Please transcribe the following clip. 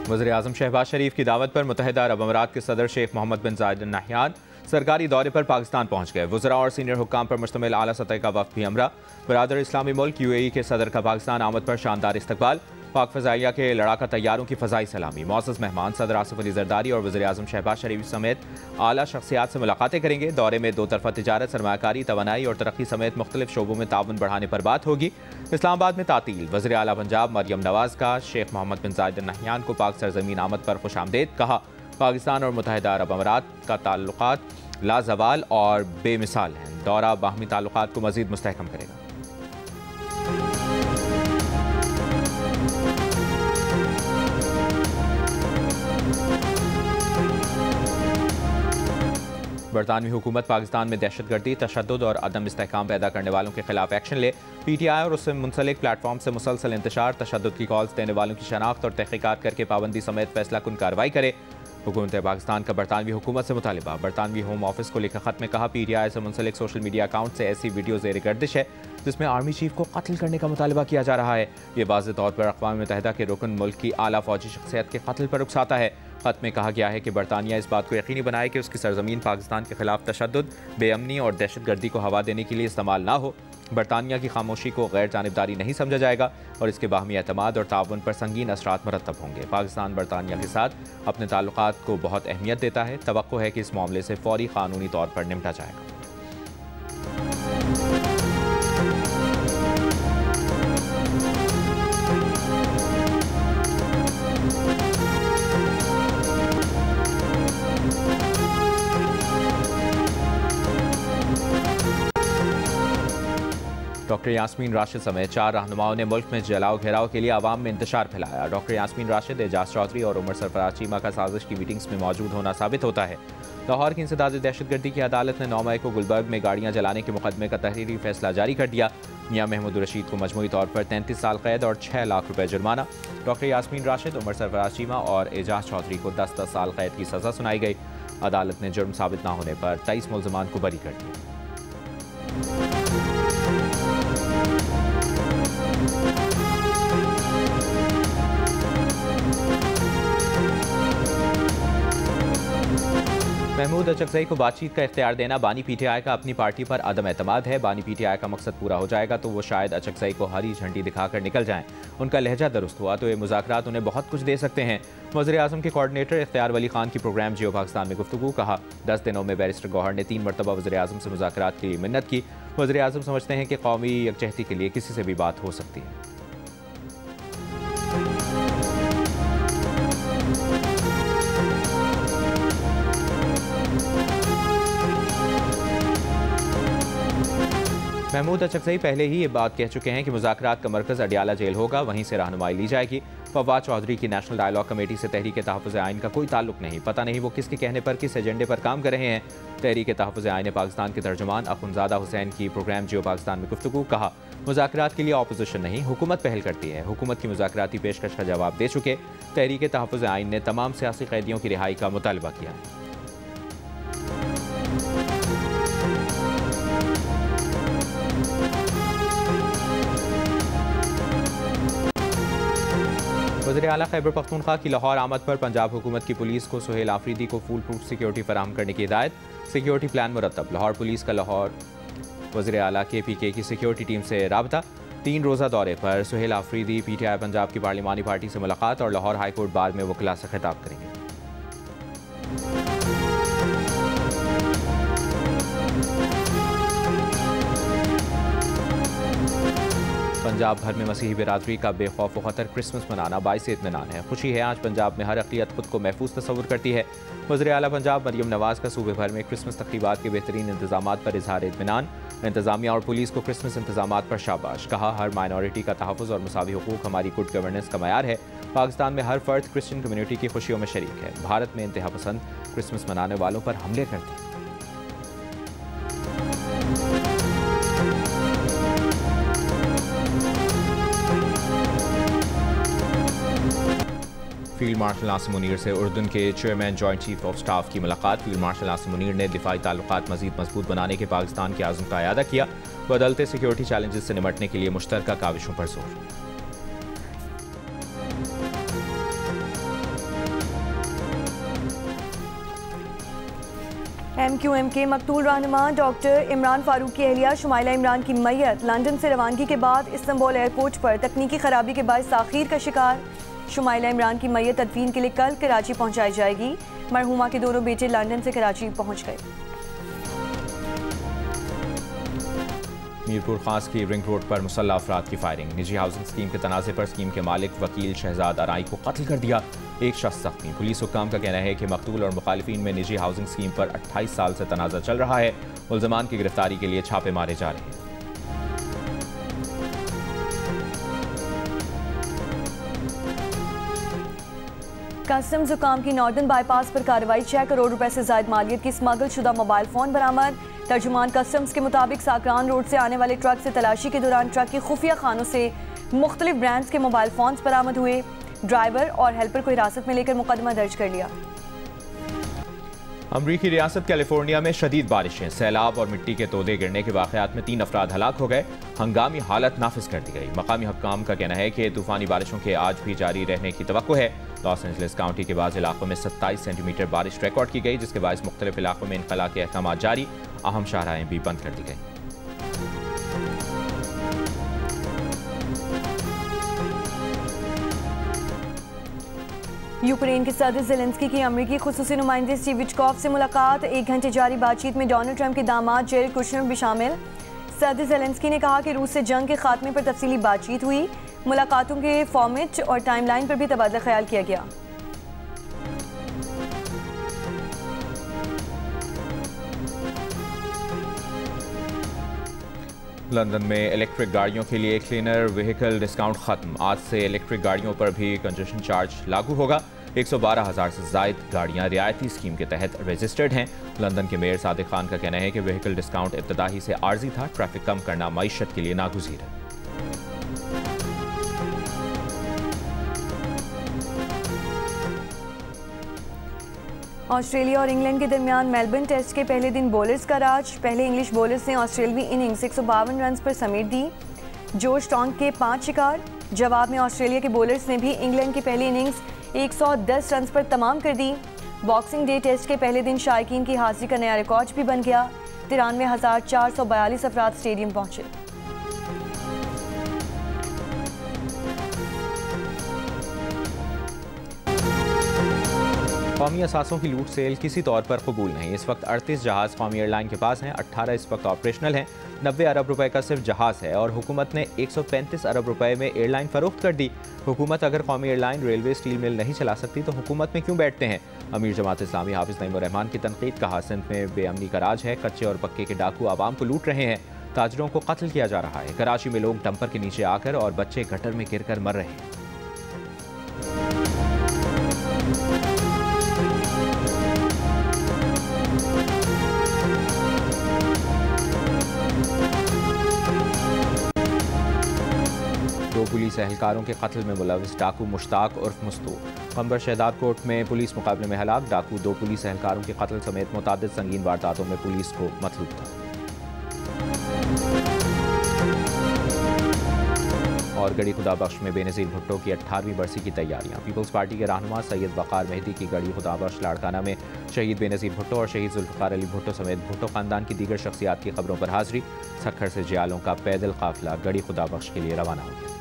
वज़ीर-ए-आज़म शहबाज शरीफ की दावत पर मुत्तहिदा अरब अमीरात के सदर शेख मोहम्मद बिन जायद अल नहयान सरकारी दौरे पर पाकिस्तान पहुंच गए। वज़रा और सीनियर हुक्काम पर मुश्तमिल आला सतह का वफ़द भी हमरा। बरादर इस्लामी मुल्क UAE के सदर का पाकिस्तान आमद पर शानदार इस्तकबाल। पाक फ़ज़ाइया के लड़ाका तैयारों की फ़ज़ाई सलामी। मौसस मेहमान सदर आसिफ अली ज़रदारी और वज़ीर-ए-आज़म शहबाज शरीफ समेत आला शख्सियात से मुलाकातें करेंगे। दौरे में दो तरफ़ा तिजारत, सरमायाकारी, तवानाई और तरक्की समेत मुख्तलिफ शोबों में ताउन बढ़ाने पर बात होगी। इस्लामाबाद में तातील वज़ीर आला पंजाब मरियम नवाज़ का शेख मोहम्मद बिन जायद अल नहयान को पाक सरज़मीन आमद पर खुशामदीद। कहा, पाकिस्तान और मुत्तहिदा अरब अमीरात का ताल्लुकात लाजवाल और बेमिसाल हैं। दौरा बाहमी ताल्लुकात को मज़ीद मुस्तहकम करेगा। बरतानवी हुकूमत पाकिस्तान में दहशतगर्दी, तशद्दुद और अदम इस्तेहकाम पैदा करने वालों के खिलाफ एक्शन ले। PTI और उससे मुंसलिक प्लेटफॉर्म से मुसलसल इंतशार, तशद्दुद की कॉल्स देने वालों की शनाख्त और तहकीकात करके पाबंदी समेत फैसला कुन कार्रवाई करे। हुकूमत पाकिस्तान का बरतानवी हुकूमत से मुतालिबा। बरतानवी होम ऑफिस को लिखे खत में कहा, PTI से मुंसलिक सोशल मीडिया अकाउंट से ऐसी वीडियो ज़ेर गर्दिश है जिसमें आर्मी चीफ को कत्ल करने का मुतालबा किया जा रहा है। ये वाज़ेह तौर पर अक़वाम मुत्तहिदा के रुकन मुल्क की आला फ़ौजी शख्सियत के कत्ल पर उकसाता है। खत में कहा गया है कि बरतानिया इस बात को यकीनी बनाए कि उसकी सरजमीन पाकिस्तान के खिलाफ तशद्दुद, बेअमनी और दहशतगर्दी को हवा देने के लिए इस्तेमाल ना हो। बरतानिया की खामोशी को गैर जानिबदारी नहीं समझा जाएगा और इसके बाहमी एतमाद और ताउन पर संगीन असरात मरतब होंगे। पाकिस्तान बरतानिया के साथ अपने ताल्लुकात को बहुत अहमियत देता है। तवक्को है कि इस मामले से फौरी कानूनी तौर पर निपटा जाएगा। डॉक्टर यास्मीन राशिद समेत 4 रहनुमाओं ने मुल्क में जलाओ घेराव के लिए आवाम में इंतशार फैलाया। डॉक्टर यास्मीन राशिद, एजाज चौधरी और उमर सरफराज चीमा का साजिश की मीटिंग्स में मौजूद होना साबित होता है। लाहौर की इंसदाद दहशतगर्दी की अदालत ने 9 मई को गुलबर्ग में गाड़ियाँ जलाने के मुकदमे का तहरीरी फैसला जारी कर दिया। मियां महमूद रशीद को मजमूई तौर पर 33 साल कैद और 6 लाख रुपए जुर्माना। डॉक्टर यास्मीन राशिद, उमर सरफराज चीमा और एजाज चौधरी को 10-10 साल कैद की सज़ा सुनाई गई। अदालत ने जुर्म साबित न होने पर 23 मुल्ज़िमान को बरी कर दिया। महमूद अचकज़ई को बातचीत का इख्तियार देना बानी PTI का अपनी पार्टी पर अदम एतमाद है। बानी PTI का मकसद पूरा हो जाएगा तो वो शायद अचकज़ई को हरी झंडी दिखाकर निकल जाएं। उनका लहजा दुरुस्त हुआ तो ये मुज़ाकरात उन्हें बहुत कुछ दे सकते हैं। वज़ीर-ए-आज़म के कोऑर्डिनेटर इख्तियार वली खान की प्रोग्राम जियो पाकिस्तान में गुफ्तगू। कहा, 10 दिनों में बैरिस्टर गौहर ने 3 मरतबा वज़ीर-ए-आज़म से मुज़ाकरात के लिए मिन्नत की। वज़ीर-ए-आज़म समझते हैं कि कौमी यकजहती के लिए किसी से भी बात हो सकती है। महमूद अचकज़ई पहले ही ये बात कह चुके हैं कि मुज़ाकरात का मरकज़ अडियाला जेल होगा, वहीं से रहनुमाई ली जाएगी। फवाद चौधरी की नेशनल डायलॉग कमेटी से तहरीक तहफ़्फ़ुज़ आइन का कोई ताल्लुक नहीं। पता नहीं वो किसके कहने पर किस एजेंडे पर काम कर रहे हैं। तहरीक तहफ़्फ़ुज़ आइन पाकिस्तान के तर्जुमान अख़ुंज़ादा हुसैन की प्रोग्राम जियो पाकिस्तान में गुफ्तगू। कहा, मुज़ाकरात के लिए अपोजिशन नहीं, हुकूमत पहल करती है। हुकूमत की मुज़ाकराती पेशकश का जवाब दे चुके। तहरीक तहफ़्फ़ुज़ आइन ने तमाम सियासी कैदियों की रिहाई का मुतालबा किया है। वज़ीर आला खैबर पख्तूनख्वा की लाहौर आमद पर पंजाब हुकूमत की पुलिस को सुहेल आफरीदी को फुल प्रूफ सिक्योरिटी फराहम करने की हिदायत। सिक्योरिटी प्लान मुरतब। लाहौर पुलिस का लाहौर वज़ीर आला KPK की सिक्योरिटी टीम से राबता। 3 रोज़ा दौरे पर सुहेल आफरीदी PTI पंजाब की पार्लिमानी पार्टी से मुलाकात और लाहौर हाईकोर्ट बार में वकला से खिताब करेंगे। पंजाब भर में मसीही बिरादरी का बेखौफ व खतर क्रिसमस मनाना बाइस इत्मीनान है। खुशी है आज पंजाब में हर अक़लियत खुद को महफूज तस्वुर करती है। वज़ीर आला पंजाब मरियम नवाज़ का सूबे भर में क्रिसमस तक़रीबात के बेहतरीन इंतजामात पर इज़हार इत्मीनान। इंतजामिया और पुलिस को क्रिसमस इंतजामात पर शाबाश। कहा, हर माइनॉरिटी का तहफ़्फ़ुज़ और मुसावी हुकूक हमारी गुड गवर्नेंस का मयार है। पाकिस्तान में हर फ़र्द क्रिश्चियन कम्युनिटी की खुशियों में शरीक है। भारत में इंतहा पसंद क्रिसमस मनाने वालों पर हमले करते हैं। फील्ड मार्शल नासिर मुनीर से उर्दून के chairman joint chief of staff की मुलाकात। फील्ड मार्शल नासिर मुनीर ने दिफाई ताल्लुकात मज़ीद मजबूत बनाने के पाकिस्तान के आज़म का इयादा किया। बदलते सिक्योरिटी चैलेंजेस से निपटने के लिए मुश्तरका काविशों पर जोर। MQM के मकतूल रहनुमा डॉक्टर इमरान फारूक की अहलिया शुमाइला इमरान की मैयत लंदन से रवानगी के बाद इस्तांबुल एयरपोर्ट पर तकनीकी खराबी के बायस ताखीर का शिकार। शुमाइला इमरान की मैयत तदफीन के लिए कल कराची पहुंचाई जाएगी। मरहुमा के दोनों बेटे लंदन से कराची पहुंच गए। मीरपुर खास की रिंग रोड पर मुसल्लह अफराद की फायरिंग। निजी हाउसिंग स्कीम के तनाज़े पर स्कीम के मालिक वकील शहजाद अराई को कत्ल कर दिया। एक शख्स जख्मी। पुलिस हुक्काम का कहना है कि मकतूल और मुखालिफिन में निजी हाउसिंग स्कीम पर 28 साल से तनाज़ा चल रहा है। मुल्ज़मान की गिरफ्तारी के लिए छापे मारे जा रहे हैं। कस्टम्स हुकाम की नॉर्दर्न बाईपास पर कार्रवाई। 6 करोड़ रुपए से ज्यादा मालियत की स्मगल शुदा मोबाइल फोन बरामद। तर्जुमान कस्टम्स के मुताबिक साकरान रोड से आने वाले ट्रक से तलाशी के दौरान ट्रक की खुफिया खानों से मुख्तलिफ ब्रांड्स के मोबाइल फोन बरामद हुए। ड्राइवर और हेल्पर को हिरासत में लेकर मुकदमा दर्ज कर लिया। अमरीकी रियासत कैलिफोर्निया में शदीद बारिशें, सैलाब और मिट्टी के तोदे गिरने के वाक़यात में 3 अफराद हलाक हो गए। हंगामी हालत नाफिज कर दी गई। मकामी हुक्काम का कहना है कि तूफानी बारिशों के आज भी जारी रहने की तवक्को है। लॉस एंजलिस काउंटी के बाज़ इलाकों में 27 सेंटीमीटर बारिश रिकॉर्ड की गई, जिसके बायस मुख्तलिफ इलाकों में इनखला के अहकाम जारी। अहम शाहराहें भी बंद कर दी गई। यूक्रेन के सदर ज़ेलेंस्की की अमरीकी खुसूसी नुमाइंदे स्टीव विटकॉफ से मुलाकात। 1 घंटे जारी बातचीत में डोनाल्ड ट्रंप के दामाद जेरेड कुशनर भी शामिल। सदर ज़ेलेंस्की ने कहा कि रूस से जंग के खात्मे पर तफसीली बातचीत हुई। मुलाकातों के फॉर्मेट और टाइमलाइन पर भी तबादला ख्याल किया गया। लंदन में इलेक्ट्रिक गाड़ियों के लिए क्लीनर व्हीकल डिस्काउंट खत्म। आज से इलेक्ट्रिक गाड़ियों पर भी कंजेशन चार्ज लागू होगा। 112,000 से जायद गाड़ियां रियायती स्कीम के तहत रजिस्टर्ड हैं। लंदन के मेयर सादिक खान का कहना है कि व्हीकल डिस्काउंट इब्तदाई से आर्जी था। ट्रैफिक कम करना मईशत के लिए नागुज़ीर है। ऑस्ट्रेलिया और इंग्लैंड के दरमियान मेलबर्न टेस्ट के पहले दिन बॉलर्स का राज। पहले इंग्लिश बॉलर्स ने ऑस्ट्रेलवी इनिंग्स 152 रन पर समेट दी। जोश टॉन्ग के 5 शिकार। जवाब में ऑस्ट्रेलिया के बॉलर्स ने भी इंग्लैंड की पहली इनिंग्स 110 रन पर तमाम कर दी। बॉक्सिंग डे टेस्ट के पहले दिन शायकीन की हाजिरी का नया रिकॉर्ड भी बन गया। 93,442 अफराद स्टेडियम पहुंचे। कौमी असासों की लूट सेल किसी तौर पर कबूल नहीं। इस वक्त 38 जहाज़ कौमी एयरलाइन के पास हैं। 18 इस वक्त ऑपरेशनल हैं। 90 अरब रुपए का सिर्फ जहाज़ है और हुकूमत ने 135 अरब रुपए में एयरलाइन फरोख्त कर दी। हुकूमत अगर कौमी एयरलाइन, रेलवे, स्टील मिल नहीं चला सकती तो हुकूमत में क्यों बैठते हैं? अमीर जमात इस्लामी हाफिज नईमुर रहमान की तनकीद। कहा, सिंध में बेअमनी का राज है। कच्चे और पक्के के डाकू आवाम को लूट रहे हैं। ताजरों को कत्ल किया जा रहा है। कराची में लोग डंपर के नीचे आकर और बच्चे गटर में गिरकर मर रहे हैं। दो पुलिस एहलकारों के कत्ल में मुलविस डाकू मुश्ताक उर्फ मुस्तू खंबर शहदाद कोर्ट में पुलिस मुकाबले में हलाक। डाकू 2 पुलिस एहलकारों के कत्ल समेत मुतादिद संगीन वारदातों में पुलिस को मतलूब था। और गढ़ी खुदाबख्श में बेनज़ीर भुट्टो की 18वीं बरसी की तैयारियां। पीपल्स पार्टी के रहनुमा सैयद वक़ार मेहदी की गढ़ी खुदाबख्श लाड़काना में शहीद बेनज़ीर भुट्टो और शहीद जुल्फ़िकार अली भुट्टो समेत भुट्टो ख़ानदान की दीगर शख्सियात की खबरों पर हाजिरी। सखर से जियालों का पैदल काफिला गढ़ी खुदाबख्श के लिए रवाना हो गया।